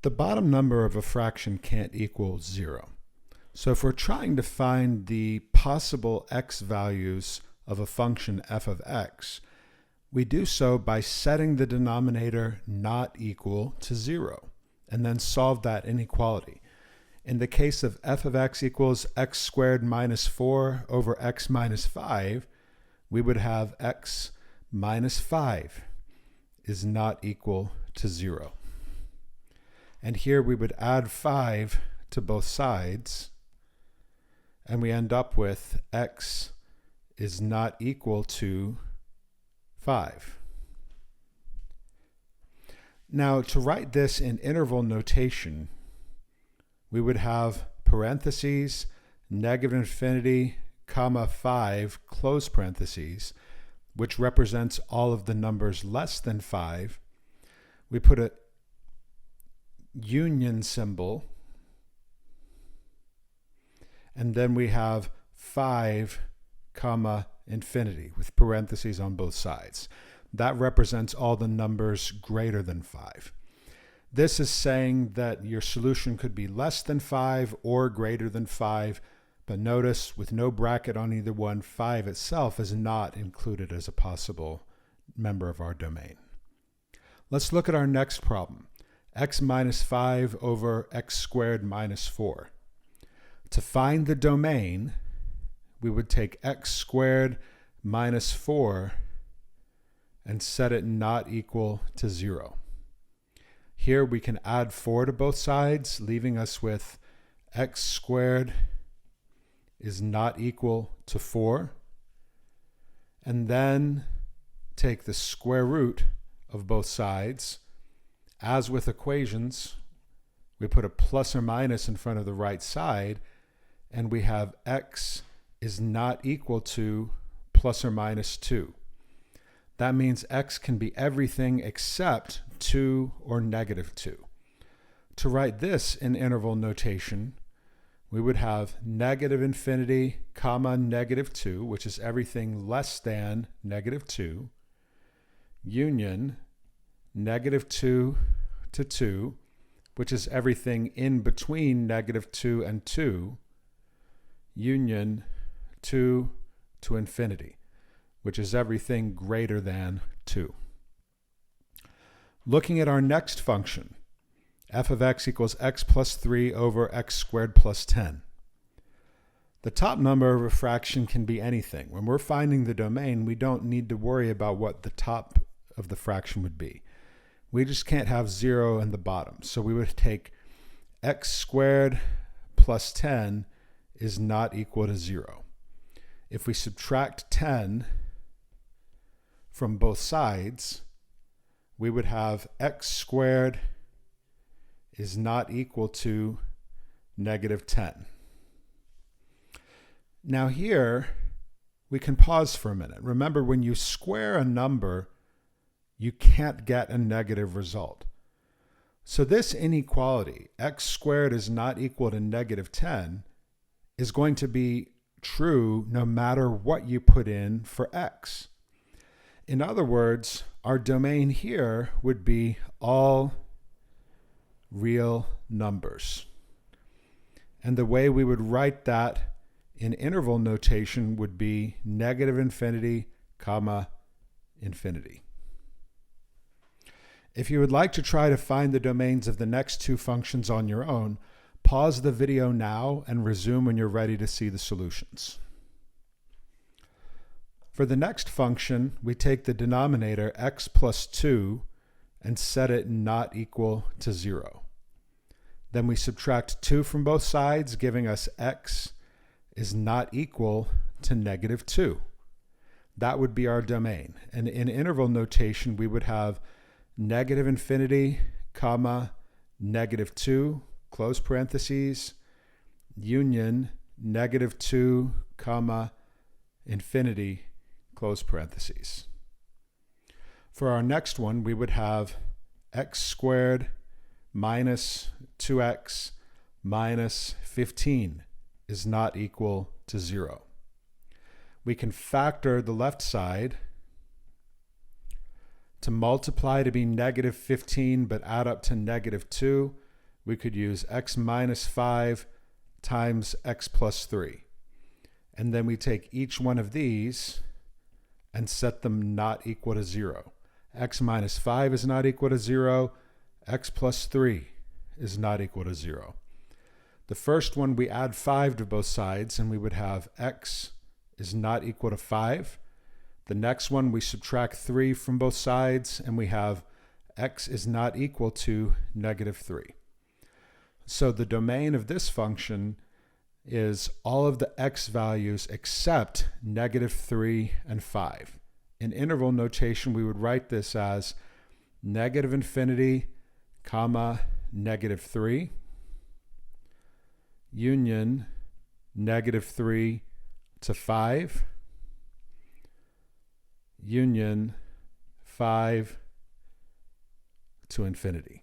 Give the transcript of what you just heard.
The bottom number of a fraction can't equal 0. So if we're trying to find the possible x values of a function f of x, we do so by setting the denominator not equal to 0, and then solve that inequality. In the case of f of x equals x squared minus 4 over x minus 5, we would have x minus 5 is not equal to 0. And here we would add 5 to both sides, and we end up with x is not equal to 5. Now, to write this in interval notation, we would have parentheses, negative infinity, comma 5, close parentheses, which represents all of the numbers less than 5. We put a union symbol, and then we have 5 comma infinity with parentheses on both sides. That represents all the numbers greater than 5. This is saying that your solution could be less than 5 or greater than 5, but notice with no bracket on either one, 5 itself is not included as a possible member of our domain. Let's look at our next problem. X minus 5 over x squared minus 4. To find the domain, we would take x squared minus 4 and set it not equal to 0. Here we can add 4 to both sides, leaving us with x squared is not equal to 4. And then take the square root of both sides. As with equations, we put a plus or minus in front of the right side, and we have x is not equal to plus or minus 2. That means x can be everything except 2 or negative 2. To write this in interval notation, we would have negative infinity, comma negative 2, which is everything less than negative 2, union negative 2 to 2, which is everything in between negative 2 and 2, union 2 to infinity, which is everything greater than 2. Looking at our next function, f of x equals x plus 3 over x squared plus 10. The top number of a fraction can be anything. When we're finding the domain, we don't need to worry about what the top of the fraction would be. We just can't have 0 in the bottom. So we would take x squared plus 10 is not equal to 0. If we subtract 10 from both sides, we would have x squared is not equal to negative 10. Now here, we can pause for a minute. Remember, when you square a number, you can't get a negative result. So this inequality, x squared is not equal to negative 10, is going to be true no matter what you put in for x. In other words, our domain here would be all real numbers. And the way we would write that in interval notation would be negative infinity, comma, infinity. If you would like to try to find the domains of the next two functions on your own, pause the video now and resume when you're ready to see the solutions. For the next function, we take the denominator x plus 2 and set it not equal to 0. Then we subtract 2 from both sides, giving us x is not equal to negative 2. That would be our domain. And in interval notation, we would have negative infinity, comma, negative 2, close parentheses, union, negative 2, comma, infinity, close parentheses. For our next one, we would have x squared minus 2x minus 15 is not equal to 0. We can factor the left side to multiply to be negative 15, but add up to negative 2. we could use x minus 5 times x plus 3. And then we take each one of these and set them not equal to 0. X minus 5 is not equal to 0. X plus 3 is not equal to 0. The first one, we add 5 to both sides, and we would have x is not equal to 5. The next one, we subtract 3 from both sides, and we have x is not equal to negative 3. So the domain of this function is all of the x values except negative 3 and 5. In interval notation, we would write this as negative infinity, comma, negative 3, union negative 3 to 5, union 5 to infinity.